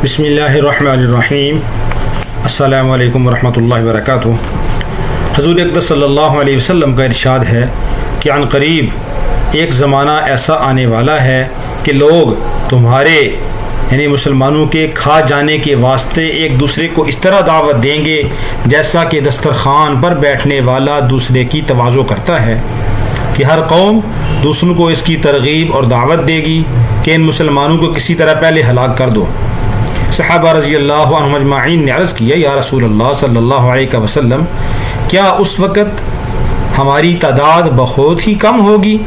بسم اللہ الرحمن الرحیم۔ السلام علیکم ورحمۃ اللہ وبرکاتہ۔ حضور اقدس صلی اللہ علیہ وسلم کا ارشاد ہے کہ عن قریب ایک زمانہ ایسا آنے والا ہے کہ لوگ تمہارے یعنی مسلمانوں کے کھا جانے کے واسطے ایک دوسرے کو اس طرح دعوت دیں گے جیسا کہ دسترخوان پر بیٹھنے والا دوسرے کی تواضع کرتا ہے، کہ ہر قوم دوسروں کو اس کی ترغیب اور دعوت دے گی کہ ان مسلمانوں کو کسی طرح پہلے ہلاک کر دو۔ صحابہ رضی اللہ عنہم اجمعین نے عرض کیا، یا رسول اللہ صلی اللہ علیہ وسلم، کیا اس وقت ہماری تعداد بہت ہی کم ہوگی،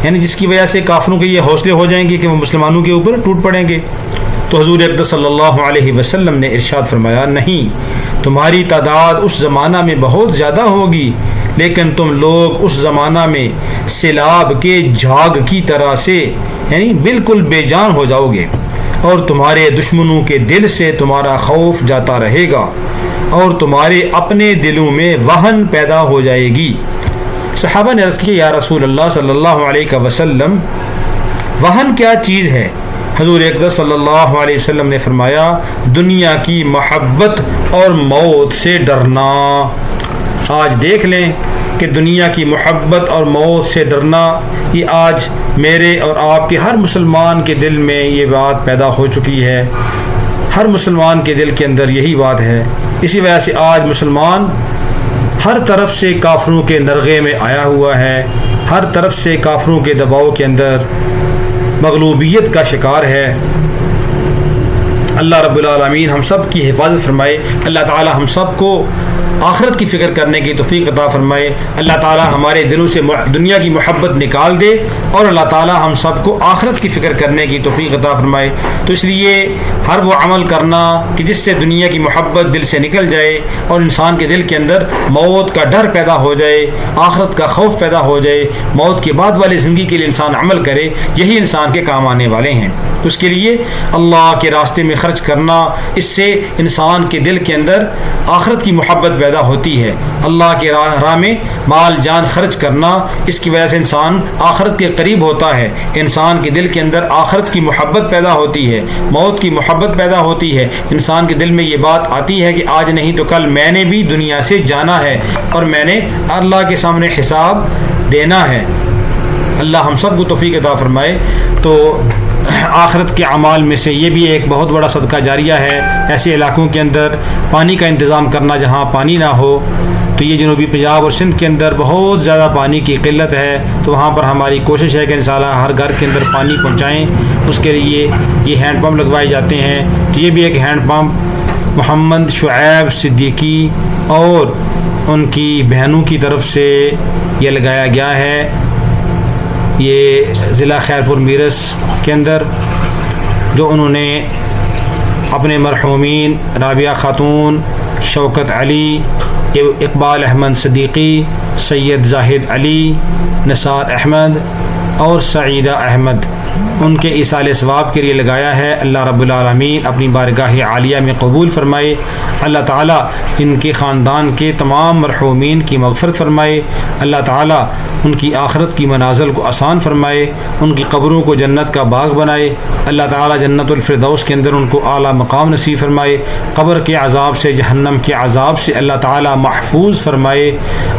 یعنی جس کی وجہ سے کافروں کے یہ حوصلے ہو جائیں گے کہ وہ مسلمانوں کے اوپر ٹوٹ پڑیں گے؟ تو حضور اقدس صلی اللہ علیہ وسلم نے ارشاد فرمایا، نہیں، تمہاری تعداد اس زمانہ میں بہت زیادہ ہوگی، لیکن تم لوگ اس زمانہ میں سیلاب کے جھاگ کی طرح سے یعنی بالکل بے جان ہو جاؤ گے، اور تمہارے دشمنوں کے دل سے تمہارا خوف جاتا رہے گا، اور تمہارے اپنے دلوں میں وہن پیدا ہو جائے گی۔ صحابہ نے عرض کیا، یا رسول اللہ صلی اللہ علیہ وسلم، وہن کیا چیز ہے؟ حضور اقدس صلی اللہ علیہ وسلم نے فرمایا، دنیا کی محبت اور موت سے ڈرنا۔ آج دیکھ لیں کہ دنیا کی محبت اور موت سے ڈرنا، یہ آج میرے اور آپ کے ہر مسلمان کے دل میں یہ بات پیدا ہو چکی ہے۔ ہر مسلمان کے دل کے اندر یہی بات ہے۔ اسی وجہ سے آج مسلمان ہر طرف سے کافروں کے نرغے میں آیا ہوا ہے، ہر طرف سے کافروں کے دباؤ کے اندر مغلوبیت کا شکار ہے۔ اللہ رب العالمین ہم سب کی حفاظت فرمائے۔ اللہ تعالی ہم سب کو آخرت کی فکر کرنے کی توفیق عطا فرمائے۔ اللہ تعالی ہمارے دلوں سے دنیا کی محبت نکال دے، اور اللہ تعالی ہم سب کو آخرت کی فکر کرنے کی توفیق عطا فرمائے۔ تو اس لیے ہر وہ عمل کرنا کہ جس سے دنیا کی محبت دل سے نکل جائے اور انسان کے دل کے اندر موت کا ڈر پیدا ہو جائے، آخرت کا خوف پیدا ہو جائے، موت کے بعد والی زندگی کے لیے انسان عمل کرے، یہی انسان کے کام آنے والے ہیں۔ تو اس کے لیے اللہ کے راستے میں خرچ کرنا، اس سے انسان کے دل کے اندر آخرت کی محبت پیدا ہوتی ہے۔ اللہ کے راہ میں مال جان خرچ کرنا، اس کی وجہ سے انسان آخرت کے قریب ہوتا ہے، انسان کے دل کے اندر آخرت کی محبت پیدا ہوتی ہے، موت کی محبت پیدا ہوتی ہے، انسان کے دل میں یہ بات آتی ہے کہ آج نہیں تو کل میں نے بھی دنیا سے جانا ہے اور میں نے اللہ کے سامنے حساب دینا ہے۔ اللہ ہم سب کو توفیق عطا فرمائے۔ تو آخرت کے اعمال میں سے یہ بھی ایک بہت بڑا صدقہ جاریہ ہے۔ ایسے علاقوں کے اندر پانی کا انتظام کرنا جہاں پانی نہ ہو، تو یہ جنوبی پنجاب اور سندھ کے اندر بہت زیادہ پانی کی قلت ہے، تو وہاں پر ہماری کوشش ہے کہ انشاءاللہ ہر گھر کے اندر پانی پہنچائیں۔ اس کے لیے یہ ہینڈ پمپ لگوائے جاتے ہیں۔ تو یہ بھی ایک ہینڈ پمپ محمد شعیب صدیقی اور ان کی بہنوں کی طرف سے یہ لگایا گیا ہے، یہ ضلع خیرپور میرس کے اندر، جو انہوں نے اپنے مرحومین رابعہ خاتون، شوکت علی، اقبال احمد صدیقی، سید زاہد علی، نثار احمد اور سعیدہ احمد، ان کے ایصال ثواب کے لیے لگایا ہے۔ اللہ رب العالمین اپنی بارگاہ عالیہ میں قبول فرمائے۔ اللہ تعالیٰ ان کے خاندان کے تمام مرحومین کی مغفرت فرمائے۔ اللہ تعالیٰ ان کی آخرت کی منازل کو آسان فرمائے، ان کی قبروں کو جنت کا باغ بنائے۔ اللہ تعالیٰ جنت الفردوس کے اندر ان کو اعلیٰ مقام نصیب فرمائے۔ قبر کے عذاب سے، جہنم کے عذاب سے اللہ تعالیٰ محفوظ فرمائے،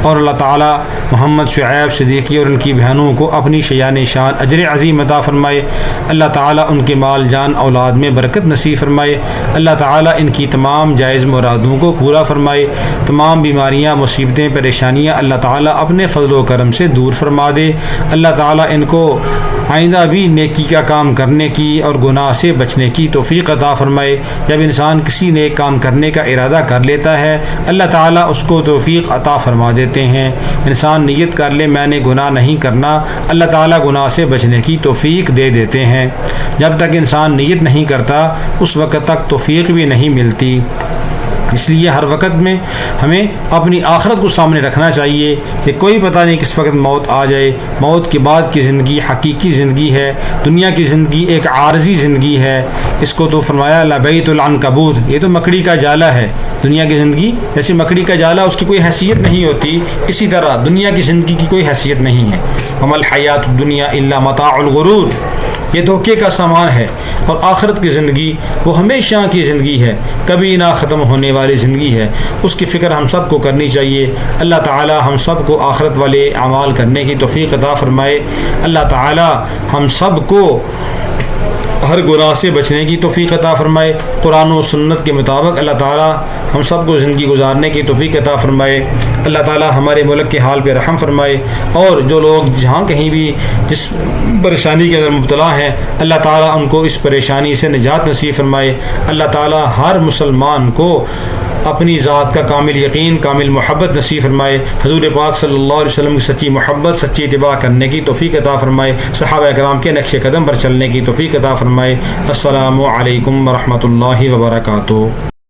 اور اللہ تعالیٰ محمد شعیب صدیقی اور ان کی بہنوں کو اپنی شیان شان اجر عظیم عطا فرمائے۔ اللہ تعالیٰ ان کے مال جان اولاد میں برکت نصیب فرمائے۔ اللہ تعالیٰ ان کی تمام جائز مرادوں کو پورا فرمائے۔ تمام بیماریاں، مصیبتیں، پریشانیاں اللہ تعالیٰ اپنے فضل و کرم سے دور فرما دے۔ اللہ تعالیٰ ان کو آئندہ بھی نیکی کا کام کرنے کی اور گناہ سے بچنے کی توفیق عطا فرمائے۔ جب انسان کسی نیک کام کرنے کا ارادہ کر لیتا ہے، اللہ تعالیٰ اس کو توفیق عطا فرما دیتے ہیں۔ انسان نیت کر لے میں نے گناہ نہیں کرنا، اللہ تعالیٰ گناہ سے بچنے کی توفیق دے دیتے ہیں۔ جب تک انسان نیت نہیں کرتا، اس وقت تک توفیق بھی نہیں ملتی۔ اس لیے ہر وقت میں ہمیں اپنی آخرت کو سامنے رکھنا چاہیے کہ کوئی پتہ نہیں کس وقت موت آ جائے۔ موت کے بعد کی زندگی حقیقی زندگی ہے، دنیا کی زندگی ایک عارضی زندگی ہے۔ اس کو تو فرمایا لبیت العنکبوت، یہ تو مکڑی کا جالا ہے۔ دنیا کی زندگی جیسے مکڑی کا جالا، اس کی کوئی حیثیت نہیں ہوتی، اسی طرح دنیا کی زندگی کی کوئی حیثیت نہیں ہے۔ وما الحیات الدنیا الا متاع الغرور۔ یہ دھوکے کا سامان ہے، اور آخرت کی زندگی وہ ہمیشہ کی زندگی ہے، کبھی نہ ختم ہونے والی زندگی ہے، اس کی فکر ہم سب کو کرنی چاہیے۔ اللہ تعالی ہم سب کو آخرت والے اعمال کرنے کی توفیق عطا فرمائے۔ اللہ تعالی ہم سب کو ہر گناہ سے بچنے کی توفیق عطا فرمائے۔ قرآن و سنت کے مطابق اللہ تعالی ہم سب کو زندگی گزارنے کی توفیق عطا فرمائے۔ اللہ تعالی ہمارے ملک کے حال پہ رحم فرمائے، اور جو لوگ جہاں کہیں بھی جس پریشانی کے اندر مبتلا ہیں، اللہ تعالی ان کو اس پریشانی سے نجات نصیب فرمائے۔ اللہ تعالی ہر مسلمان کو اپنی ذات کا کامل یقین، کامل محبت نصیب فرمائے۔ حضور پاک صلی اللہ علیہ وسلم کی سچی محبت، سچی اتباع کرنے کی توفیق عطا فرمائے۔ صحابہ کرام کے نقش قدم پر چلنے کی توفیق عطا فرمائے۔ السلام علیکم ورحمۃ اللہ وبرکاتہ۔